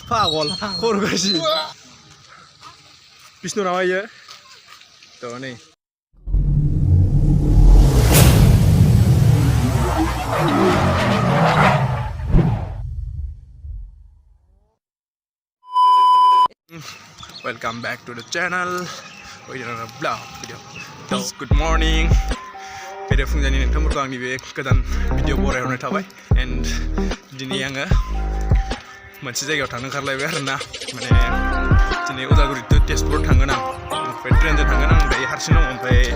Pagol, khor gaji. Bisnu nama ya. Tuh nih. Welcome back to the channel. We are on a vlog video. So, good morning. Pada fungjani ni temu tuang ni be kedan video bore orang tahu and dini yang masih jaga orang kerja lebar na. Mana dini Udalgurian tu Tezpur tangga nang. Train je tangga nang dari Harsino sampai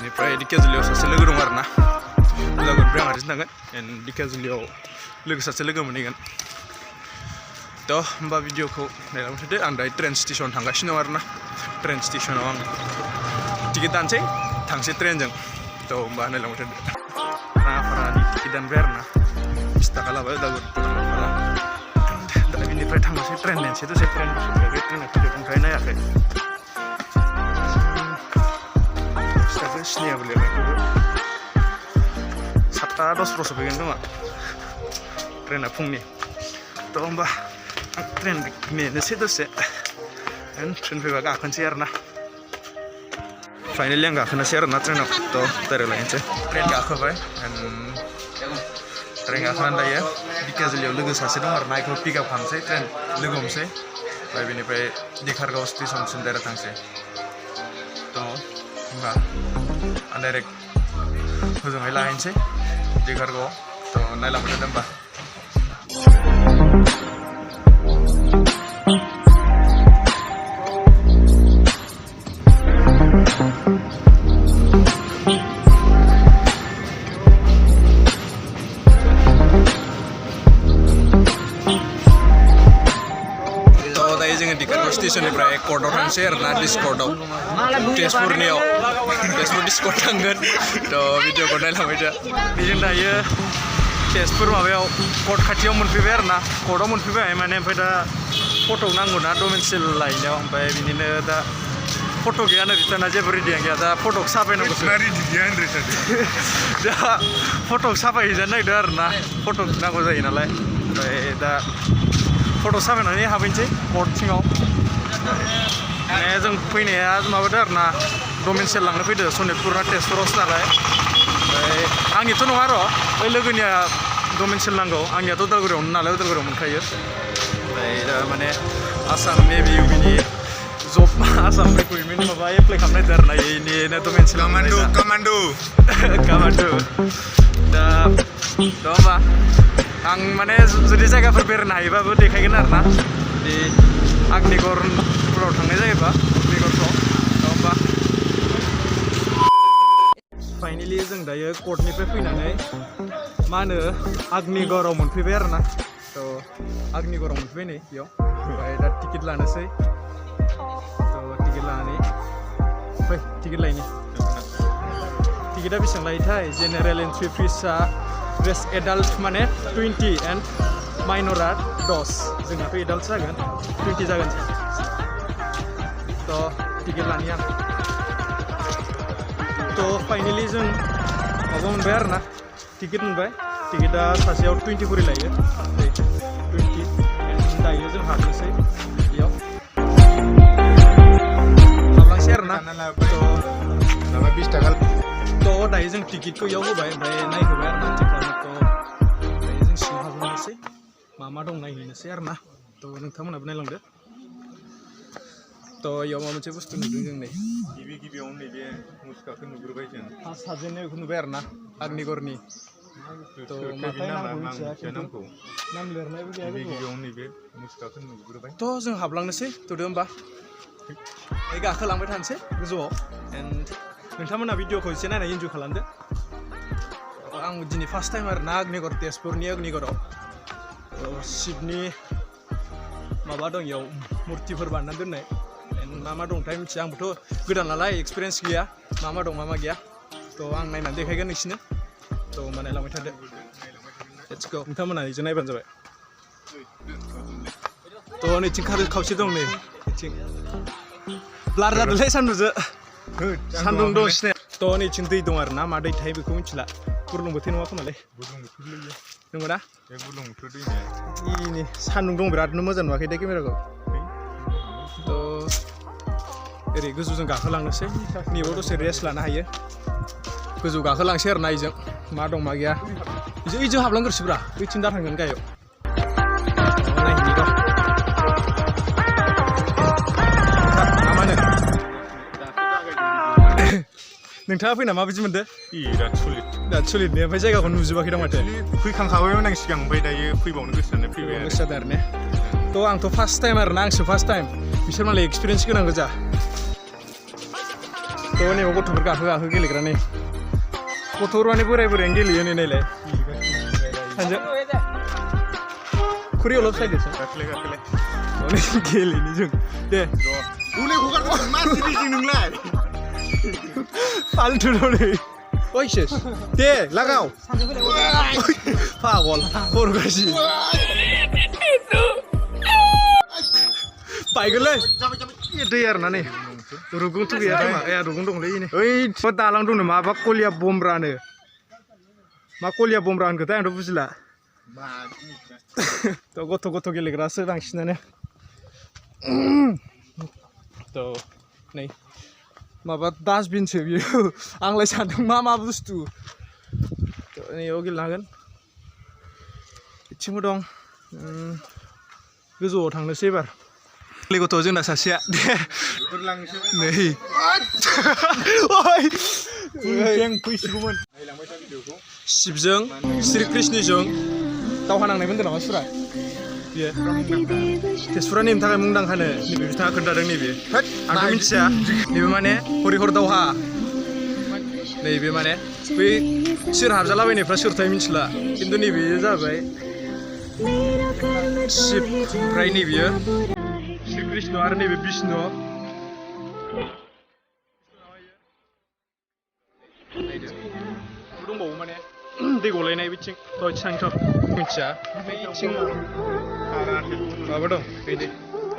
ini pray di Kezulio sasa lagi rumah na. Udalgurian Haris tangga and di Kezulio lagi sasa lagi mendingan. Toh mbak video ko dalam tadi andai train station tangga sini warna train station awang tiket dancing tangsi train jeng toh mbak dalam tadi pernah di tikitan berna istakala bayu dagur tapi ini train tangga si train lain situ si train sebagai train aku jadi kain aja kayak istakala sini ya boleh aku sabta dos terus bagian tu mak train apung ni toh mbak train ni nasi tu se, and train pergi agak kencang na. Finally yang agak kencang na train aku tu terlalu lama je. Train agak kau and train agak anda ya. Because lihat lagu sasi tu orang naik pick up hamse train lagu hamse. Baik ini pergi dikhar kau station sendiri tangse. Tu, mbak, anda rek, hujung lain se dikhar kau. Tu, naik lama tu mbak. Station ni berada Kodo orang share na Discordo. Tezpur ni oh, Tezpur Discord angin. Do video ko naik lama aja. Bijin dah ya Tezpur mabeo Kod kacau mun prepare na. Kodo mun prepare mana pada foto nanggu na domensil lain ya. Sampai ini dah foto gaya na return aja beri dia gaya. Dah foto siapa yang nanggu? Nari dia yang return. Dah foto siapa yang nak dar na? Foto nanggu saya inalai. Dah foto siapa ni habis je Kod tinggal. Nah, jeng punya ya, cuma benar na domensil lang na pide Sonitpur na Tezpur osna lah. Ang itu nuharo, lagu ni ya domensil lang go. Ang itu Udalgurian na lah Udalgurian mungkin ya. Dah mana Assam maybe bini job Assam me kui mini maba ya play kamne dar na ini na domensil. Kamnw. Dah, domba. Ang mana jadi saya kafir berna iba boleh kayak gini na di Agnigarh pulau tangga je apa? Agnigarh tu, apa? Finally, jeng dah ya court ni pergi nangai. Mana Agnigarh orang pergi berna, so Agnigarh orang pergi ni, yo. Ada tiket lana sih, so tiket lana ni, tiket lain ni. Tiket habis yang lain thai, general entry visa, rest adult mana 20 and minor at dos. Jangan tu adult sahaja, 20 sahaja. So tiket lanian. So finally jeng, abang bayar na tiket munbai. Tiket dah pasti out 20 puri lagi. 20 and dah ya jeng harus sih. Yo. Abang share na. So nama 20 takal. So dah jeng tiket ko yo bayar naik bayar na tiket ko. Dah jeng sih harus sih. Mama dong naik ni share na. To nang tamu nak naik lang deh. To yo mau mencari bus tu nunggu ni. Gibi orang ni dia muska kan nunggu berbaik kan. Sahaja ni aku bayar na Agnigarh ni. To mata yang aku cakap tu. Nam ler na ibu dia. Gibi orang ni dia muska kan nunggu berbaik. To jeng hablang nasi tu dia mbak. Ega aku lang betan sih, betul. And nang na video ko sini na enjoy kalam deh. Ang jini first time na Agnigarh Tezpur ni Agnigarh. Sydney maba dong yo murti perbanan tu naik. Mama dong time siang betul gedan lalai experience gaya. Mama dong mama gaya. To ang naik nanti kayak gini sini. To mana lama itu ada. Let's go. Entah mana ni jenai ban sampai. To ni cingkar kau si dong ni. Cing. Belar dah dulu sandu je. Sandung dong sini. To ni cintai dong arna. Madai thai beku mencela. Kurung betin apa malai. नंगौ ना बे बुरलुंबुथुर दैमाया ini सान्दुं दं बिरादनो मोजां नुवाखै दे केमेराखौ थ' ओरै गोजौजों गाखोलांनोसै नैबाव दसे रेस्ट लानो हायो गोजौ गाखोलांसै आरो ना इजों मा दं मा गैया इजों हाबलांग्रोसैब्रा बैथिं दा थांगोन गाहायाव नायहैनि र' मा होनो नोंथाङा फैना माबायदि मोनदो बिराद सलिड ने ओमफ्राय जायगाखौ नुजोबाखै दं माथो फैखांखाबायमोन आं सिगां ओमफ्राय दायो फैबावनो गोसो जानानै फैबाय गोसो जादों आरो ने थ' आंथ' फार्स्ट टाइम आरो ना आंसो फार्स्ट टाइम बिसोर मालाय एक्सपिरियेन्स गोनां गोजा थ' नैबाव गथ'फोर गाखो गेलेग्रा नै गथ'फोर माने बोराय बोरायानो गेलेयो नै नायलाय सानजों खुरियावल' साइडसो गाखोलाय गेलेनि जों दे उले हगारगोन मा सिरिजों नोंलाय फालतु नै ओइसेस दे लागाव पागल खर' गाज्रि बायगोनलै दै आरो ना नै रुगुंथ' गैया खोमा रुगुं दंलै ओइ दालां दंनो माबा कलिया बमब्रानो मा कलिया बमब्रा होनखोथाय आंथ' बुजिला थ' गथ' गेलेग्रासो बांसिनानो थ' नै माबा डास्टबिनसो बियो आंलाय सानदों मा बुस्थु थ' नैयाव गेलेनो हागोन बिथिंबो दं गोजौआव थांनोसै एबार गथ' जोंना सासेया दे नै फैसिगौमोन शिबजों श्री कृष्णजों दावहा नांनाय मोनदों नामा सुरा बियो तेजपुरा नैनि थाखाय मुंदांखानो नैबे बिथाङा खोन्थादों नैबे आंथ' मिथिया नैबे माने हरिहर दावहा नैबे माने बै सोर हाबजालाबायनायफ्रा सोरथाय मिथिला खिन्थु नैबे जाबाय शिब ओमफ्राय नैबेयो श्री कृष्ण आरो नैबे बिष्णु दंबावो माने दै गलायनाय बिथिं थांथ' मिथिया बैथिं माबा दं बिदि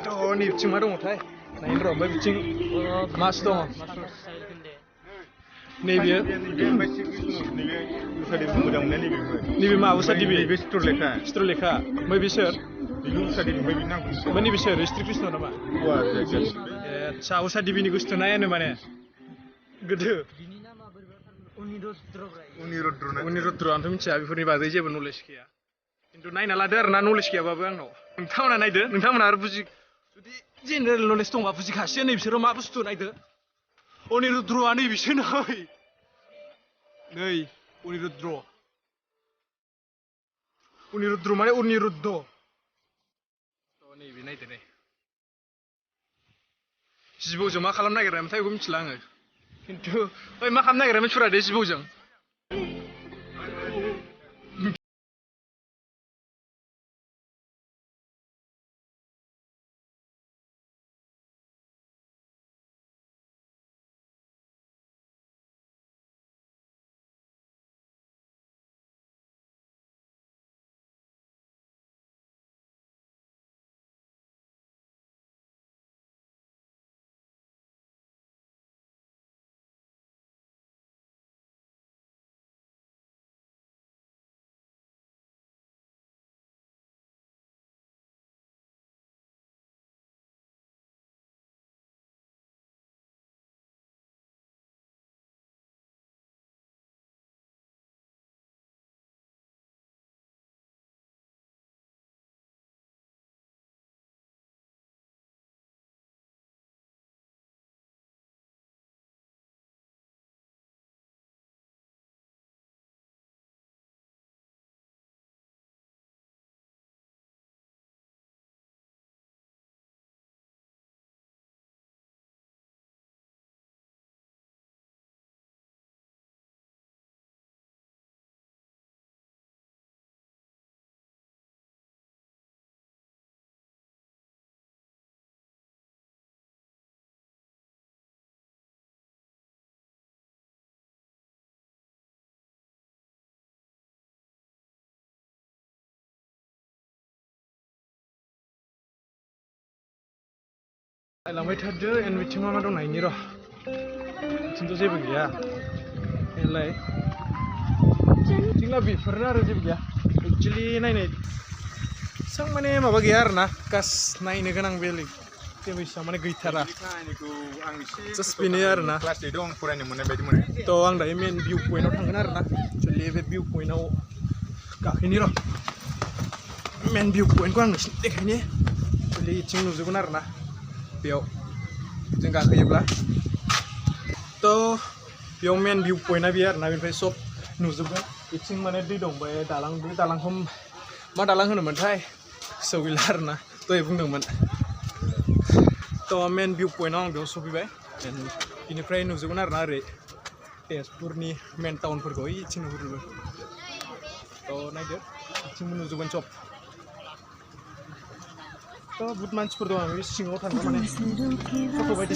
थ' नैबिथिं मा दङथाय नायनो र' ओमफ्राय बिथिं मास दङ नैबेयो नैबे मा उषा देबि चित्रलेखा ओमफ्राय बिसोर ओमफ्राय नैबे सोर श्री कृष्ण नामा आदसा उषा देबिनि गुस्थु नायानो माने गोदो अनिरुद्र आंथ' मिथिया बेफोरनि बागै जेबो नलेज गैया खिन्थु नायना लादो आरो ना नलेज गैयाबाबो आंनाव नोंथांमोना नायदो नोंथांमोना आरो जुदि जेनेरेल नलेज दंबा बुजिखासिगोन नै बिसोरो मा बुस्थु नायदो अनिरुद्रआ नै बिसोर नै अनिरुद्र माने अनिरुद्ध नैबे नायदो नै जिबौजों मा खालामनो नागिरनायमोनथाय बेखौ मिथिला आङो खिन्थु ओइ मा खालामनो नागिरनायमोन सुरा दे जिबौजों लांबाय थादो एन बिथिं मा दं नायनि र' बिथिंथ' जेबो गैया एलाय बिथिंना बेफोरनो आरो जेबो गैया एक्चुअली नायनाय sang माने माबा गैया आरोना कास नायनो गोनां बेलेग जेबो इसा माने गैथारा जास्ट बेनो आरोना क्लास 8 आव आं फरायनो मोननाय बायदि मोनो थ' आं दायो मेन भिउ पइन्टआव थांगोन आरोना एक्चुअली बे भिउ पइन्टआव गाखोनि र' मेन भिउ पइन्टखौ आं नोंसिनो देखायनि एक्चुअली इथिं नुजोबगोन आरोना बेयाव जों गाखोयोब्ला थ' बेयाव मेन भिउ पइन्टआ बेयो आरोना बेनिफ्राय सब नुजोबगोन इथिं माने दै दं बे दालां बे दालांखौ मा दालां होनोमोनथाय गोसोआव गैला आरोना दहाय बुंदोंमोन थ' मेन भिउ पइन्टआव आं बेयाव सफैबाय बेनिफ्राय नुजोबगोन आरोना ओरै तेजपुरनि मेन टाउनफोरखौ इथिं नुहुरजोबो थ' नायदो इथिंबो नुजोबगोन सब थ' बुहुत मानसिफोर दं आं बे सिङाव थांनो माने फट' बायदि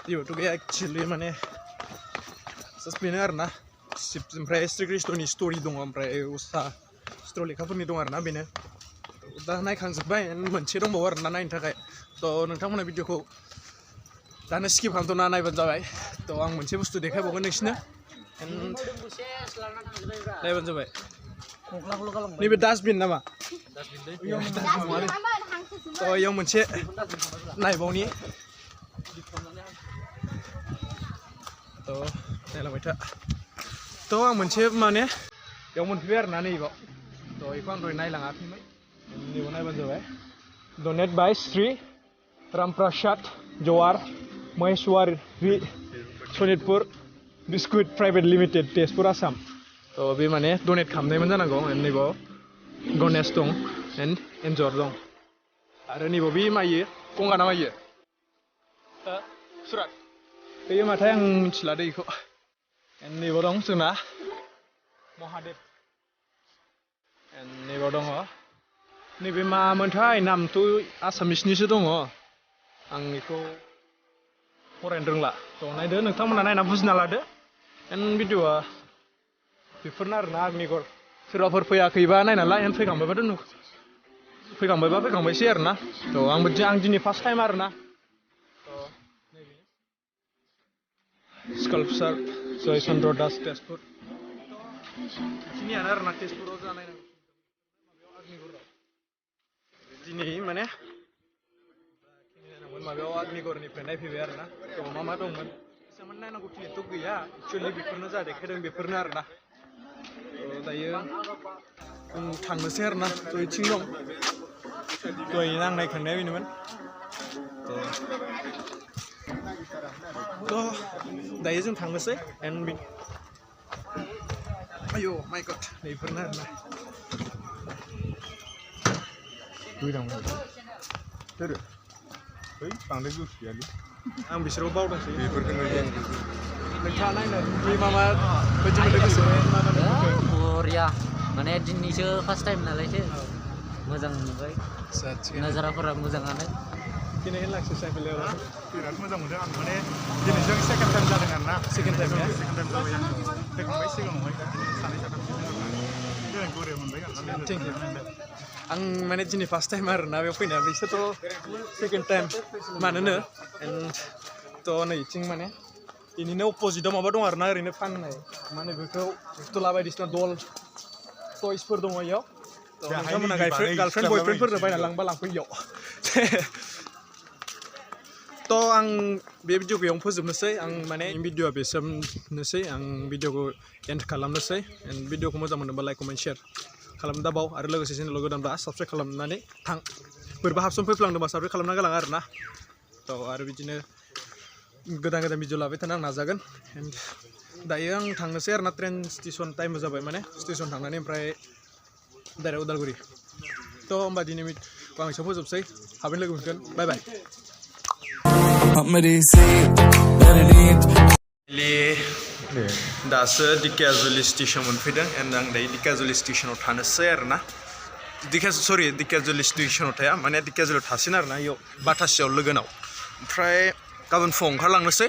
जेबोथ' गैया एक्चुअली माने जास्ट बेनो आरोना ओमफ्राय श्री कृष्णनि स्ट'रि दङ ओमफ्राय उसा स्ट'रि लेखाफोरनि दं आरोना बेनो दा नायखांजोब्बाय मोनसे दंबावो आरोना नायनो थाखाय थ' नोंथांमोना भिडिअखौ दानो स्किप खालामथ'ना नायबानो जाबाय थ' आं मोनसे बुस्थु देखायबावगोन नोंसिनो नायबानो जाबाय नैबे डास्टबिन नामा थ' इयाव मोनसे नायबावनि नायलांबाय था थ' आं मोनसे माने बेयाव मोनफैबाय आरोना नैबाव थ' बेखौ आं दहाय नायलाङाखैमोन नैबाव नायबानो जाबाय डनेट बाय श्री रामप्रसाद जवार Maheshwari Sonitpur biscuit private limited Tezpur Assam थ' बे माने डनेट खालामनायमोन जानांगौ नैबाव गणेश दं एन्ड एन्जर दं आरो नैबाव बे मायो गंगा ना मायो सुरात बेयो माथाय आं मिथिला दै बेखौ नैबाव दं जोंना महादेब नैबाव दङ नैबे मामोनथाय नामथ' आसामिसनिसो दङ आं बेखौ फरायनो रोंला थ' नायदो नोंथांमोना नायना बुजिना लादो एन्ड भिडिअआ बेफोरनो आरोना आग्निगड़ सोरबाफोर फैयाखैबा नायना ला एन्ड फैखांबायबाथ' फैखांबायसै आरोना थ' आं दिनै फार्स्ट टाइम आरोना स्काल्पचार जय चन्द्र दास तेजपुर बेखिनियानो आरोना तेजपुराव जानाय आग्निगड़आव दिनै माने माबायाव आग्निगड़निफ्राय नायफैबाय आरोना थ' मा दंमोन एसेबां नायनांगौ खिनिथ' गैया एक्चुअलि बेफोरनो जा देखायदों बेफोरनो आरोना दायो थांनोसै आरोना थ' इथिं दं दहाय आं नायखांनाया बेनोमोन थ' दायो जों थांनोसै एन्ड आयौ माय गड नैफोरनो आरोना बांद्राय गोसो गैयालै आं बिसोरखौ बावदोंसै बेफोरखौनो नोंथाङा नायनो मा बायदि मोनदों गोसोआव बरिया माने दिनैसो फार्स्ट टाइम नालायसो मोजां नुबाय नोजोराफोरा मोजाङानो दिनै होनलांसै साइकेलाव बिराद मोजां मोनदों आं माने दिनैजों सेकेन्ड टाइम जादों आरोना सेकेन्ड टाइम जाबाय आं फैखांबाय सिगाङावहाय सानै साथामसो गोरे मोनबाय आं माने दिनै फार्स्ट टाइम आरोना बेयाव फैनाया बिसोरथ' सेकेन्ड टाइम मानोनो थ' नैथिं माने इनिनो अपोजिटआव माबा दं आरोना ओरैनो फाननाय माने बेखौ फुथुला बायदिसिना दल टयसफोर दङ इयाव नोंथांमोना गार्लफ्रेन्ड बयफ्रेन्डफोरनो बायना लांबा लांफै इयाव तो आं बे भिडिअखौ बेयावनो फोजोबनोसै आं माने भिडिअआ बेसेमनोसै आं भिडिअखौ एन्ड खालामनोसै एन्ड भिडिअखौ मोजां मोनोबा लाइक कमेन्ट शेयार खालामनो दाबाव आरो लोगोसे चेनेलाव गोदानबा साबस्क्राइब खालामनानै थां बोरैबा हाबसन फैफ्लांदोंबा साबस्क्राइब खालामना गालां आरो ना तो आरो बिदिनो गोदान भिडिअ लाबाय थानो आं नाजागोन एन्ड दायो आं थांनोसै आरो ना ट्रेन स्टेसन टाइम जाबाय माने स्टेसन थांनानै ओमफ्राय डाइरेक्ट उदालगुरि तो होमबा दिनै आं एसेयाव फोजोबसै हाबैनो लोगो मोनगोन बाय बाय दासो दिकेजुलि स्टेसन मोनफैदों एन्ड आं दायो दिकेजुलि स्टेसनाव थानोसै आरो ना दिकेजुलि स्टेसनाव थाया माने दिकेजुलियाव थासिन आरो ना इयाव बाथासियाव लोगोनाव ओमफ्राय गाबोन फुङाव ओंखारलांनोसै